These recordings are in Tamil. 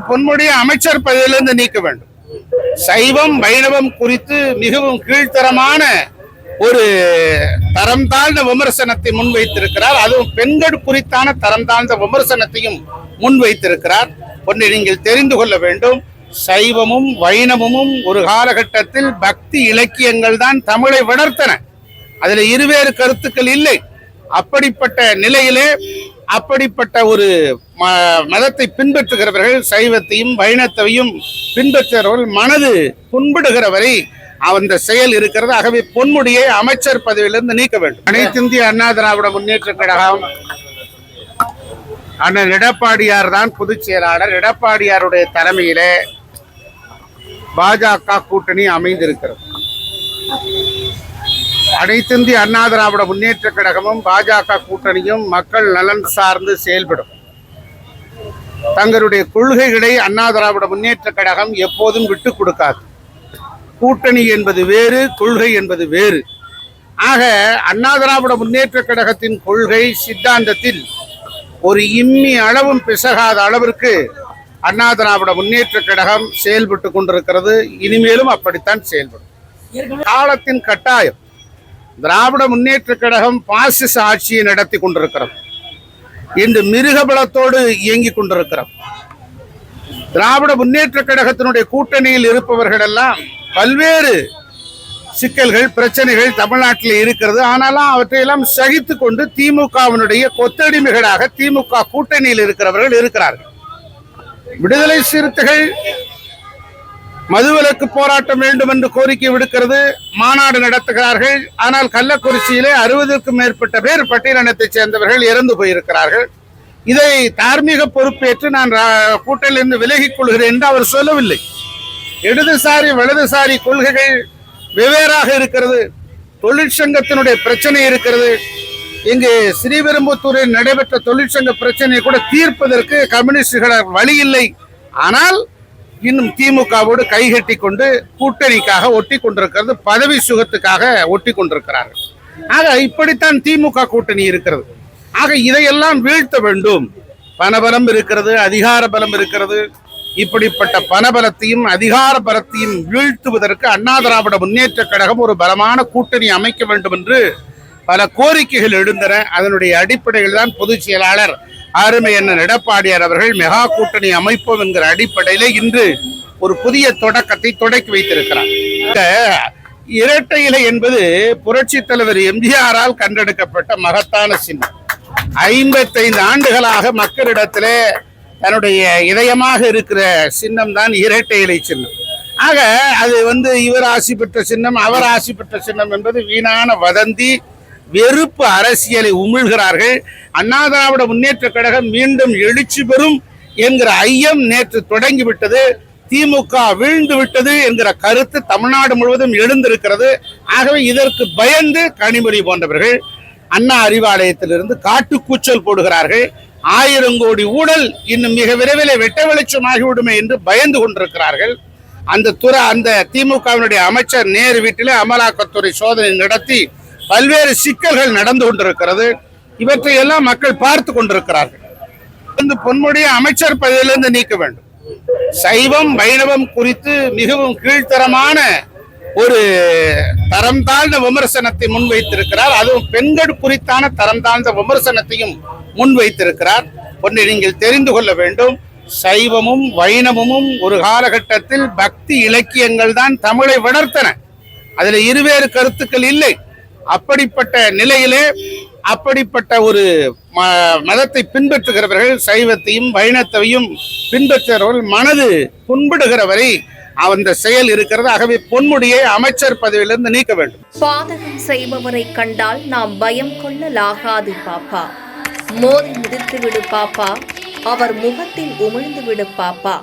பொன்முடியை அமைச்சர் பதவியிலிருந்து நீக்க வேண்டும். சைவம் வைணவம் குறித்து மிகவும் கீழ்த்தரமான ஒரு தரம் தாழ்ந்த விமர்சனத்தை முன்வைத்திருக்கிறார். அதுவும் பெண்கள் குறித்தான தரம் தாழ்ந்த விமர்சனத்தையும் முன்வைத்திருக்கிறார். ஒன்றை நீங்கள் தெரிந்து கொள்ள வேண்டும். சைவமும் வைணவமும் ஒரு காலகட்டத்தில் பக்தி இலக்கியங்கள் தான் தமிழை வளர்த்தன. அதுல இருவேறு கருத்துக்கள் இல்லை. அப்படிப்பட்ட நிலையிலே அப்படிப்பட்ட ஒரு மதத்தை பின்பற்றுகிறவர்கள், சைவத்தையும் வைணவத்தையும் பின்பற்றுகிறவர்கள் மனது புண்படுகிற வரை அந்த செயல் இருக்கிறது. ஆகவே பொன்முடியை அமைச்சர் பதவியிலிருந்து நீக்க வேண்டும். அனைத்து இந்திய அண்ணா திராவிட முன்னேற்ற கழகம் அண்ணன் எடப்பாடியார் தான் பொதுச் செயலாளர். எடப்பாடியாருடைய தலைமையிலே பாஜக கூட்டணி அமைந்திருக்கிறது. அனைத்து இந்திய அண்ணா திராவிட முன்னேற்ற கழகமும் பாஜக கூட்டணியும் மக்கள் நலன் சார்ந்து செயல்படும். தங்களுடைய கொள்கைகளை அண்ணா திராவிட முன்னேற்ற கழகம் எப்போதும் விட்டுக் கொடுக்காது. கூட்டணி என்பது வேறு, கொள்கை என்பது வேறு. ஆக அண்ணா திராவிட முன்னேற்ற கழகத்தின் கொள்கை சித்தாந்தத்தில் ஒரு இம்மி அளவும் பிசகாத அளவிற்கு அண்ணா திராவிட முன்னேற்ற கழகம் செயல்பட்டு கொண்டிருக்கிறது. இனிமேலும் அப்படித்தான் செயல்படும். காலத்தின் கட்டாயம். திராவிட முன்னேற்ற கழகம் பாசிச ஆட்சியை நடத்தி கொண்டிருக்கிறது. இன்று மிருகபலத்தோடு இயங்கிக் கொண்டிருக்கிறது. திராவிட முன்னேற்ற கழகத்தினுடைய கூட்டணியில் இருப்பவர்கள் எல்லாம் பல்வேறு சிக்கல்கள், பிரச்சனைகள் தமிழ்நாட்டில் இருக்கிறது. ஆனாலும் அவற்றையெல்லாம் சகித்து கொண்டு திமுகவினுடைய கொத்தடிமைகளாக திமுக கூட்டணியில் இருக்கிறவர்கள் இருக்கிறார்கள். விடுதலை சிறுத்தைகள் மதுவிலக்கு போராட்டம் வேண்டும் என்று கோரிக்கை விடுக்கிறது. மாநாடு நடத்துகிறார்கள். ஆனால் கள்ளக்குறிச்சியிலே 60க்கும் மேற்பட்ட பேர் பட்டியலினத்தைச் சேர்ந்தவர்கள் இறந்து போயிருக்கிறார்கள். இதை தார்மீக பொறுப்பேற்று நான் கூட்டணியிலிருந்து விலகிக் கொள்கிறேன் என்று அவர் சொல்லவில்லை. இடதுசாரி வலதுசாரி கொள்கைகள் வெவ்வேறாக இருக்கிறது. தொழிற்சங்கத்தினுடைய பிரச்சனை இருக்கிறது. இங்கு ஸ்ரீபெரும்புத்தூரில் நடைபெற்ற தொழிற்சங்க பிரச்சனையை கூட தீர்ப்பதற்கு கம்யூனிஸ்டுகள் வழி இல்லை. ஆனால் இன்னும் திமுகவோடு கைகட்டி கொண்டு கூட்டணிக்காக ஒட்டி கொண்டிருக்கிறது. பதவி சுகத்துக்காக ஒட்டி கொண்டிருக்கிறார்கள். ஆக இப்படித்தான் திமுக கூட்டணி இருக்கிறது. ஆக இதையெல்லாம் வீழ்த்த வேண்டும். பணபலம் இருக்கிறது, அதிகார பலம் இருக்கிறது. இப்படிப்பட்ட பணபலத்தையும் அதிகார பலத்தையும் வீழ்த்துவதற்கு அண்ணா திராவிட முன்னேற்ற கழகம் ஒரு பலமான கூட்டணி அமைக்க வேண்டும் என்று பல கோரிக்கைகள் எழுந்தன. அதனுடைய அடிப்படையில் தான் பொதுச் செயலாளர் அருமை அண்ணன் எடப்பாடியார் அவர்கள் மெகா கூட்டணி அமைப்போம் என்கிற அடிப்படையிலே இன்று ஒரு புதிய தொடக்கத்தை தொடக்கி வைத்திருக்கிறார். இந்த இரட்டை இலை என்பது புரட்சி தலைவர் எம்ஜிஆரால் கண்டெடுக்கப்பட்ட மகத்தான சின்னம். 55 ஆண்டுகளாக மக்களிடத்திலே தன்னுடைய இதயமாக இருக்கிற சின்னம் தான் இரட்டை இலை சின்னம். ஆக அது இவர் ஆசி பெற்ற சின்னம், அவர் ஆசி பெற்ற சின்னம் என்பது வீணான வதந்தி, வெறுப்பு அரசியலை உமிழ்கிறார்கள். அண்ணா திராவிட முன்னேற்ற கழகம் மீண்டும் எழுச்சி பெறும் என்கிற ஐயம் நேற்று தொடங்கிவிட்டது. திமுக வீழ்ந்து விட்டது என்கிற கருத்து தமிழ்நாடு முழுவதும் எழுந்திருக்கிறது. ஆகவே இதற்கு பயந்து கனிமொழி போன்றவர்கள் அண்ணா அறிவாலயத்திலிருந்து காட்டுக்கூச்சல் போடுகிறார்கள். 1000 கோடி ஊழல் இன்னும் மிக விரைவில் வெட்ட வெளிச்சமாகிவிடுமே என்று பயந்து கொண்டிருக்கிறார்கள். அந்த திமுகவினுடைய அமைச்சர் நேரு வீட்டிலே அமலாக்கத்துறை சோதனை நடத்தி பல்வேறு சிக்கல்கள் நடந்து கொண்டிருக்கிறது. இவற்றை எல்லாம் மக்கள் பார்த்து கொண்டிருக்கிறார்கள். பொன்முடியை அமைச்சர் பதவியிலிருந்து நீக்க வேண்டும். சைவம் வைணவம் குறித்து மிகவும் கீழ்த்தரமான ஒரு தரம் தாழ்ந்த விமர்சனத்தை முன்வைத்திருக்கிறார். அதுவும் பெண்கள் குறித்தான தரம் தாழ்ந்த விமர்சனத்தையும் முன்வைத்திருக்கிறார். ஒன்றை நீங்கள் தெரிந்து கொள்ள வேண்டும். சைவமும் வைணவமும் ஒரு காலகட்டத்தில் பக்தி இலக்கியங்கள் தான் தமிழை வளர்த்தன. அதுல இருவேறு கருத்துக்கள் இல்லை. அப்படிப்பட்ட நிலையிலே அப்படிப்பட்ட ஒரு மதத்தை பின்பற்றுகிறவர்கள், சைவத்தையும் வைணவத்தையும் பின்பற்றுகிறவர்கள் மனது புண்படுகிற வரை அந்த செயல் இருக்கிறது. ஆகவே பொன்முடியை அமைச்சர் பதவியிலிருந்து நீக்க வேண்டும். பாதகம் செய்பவரை கண்டால் நாம் பயம் கொள்ளலாகாது பாப்பா. மோதி மிதித்து விடு பாப்பா, அவர் முகத்தில் உமிழ்ந்து விடு பாப்பா.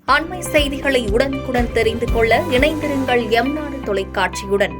அண்மை செய்திகளை உடனுக்குடன் தெரிந்து கொள்ள இணைந்திருங்கள் எம் நாடு தொலைக்காட்சியுடன்.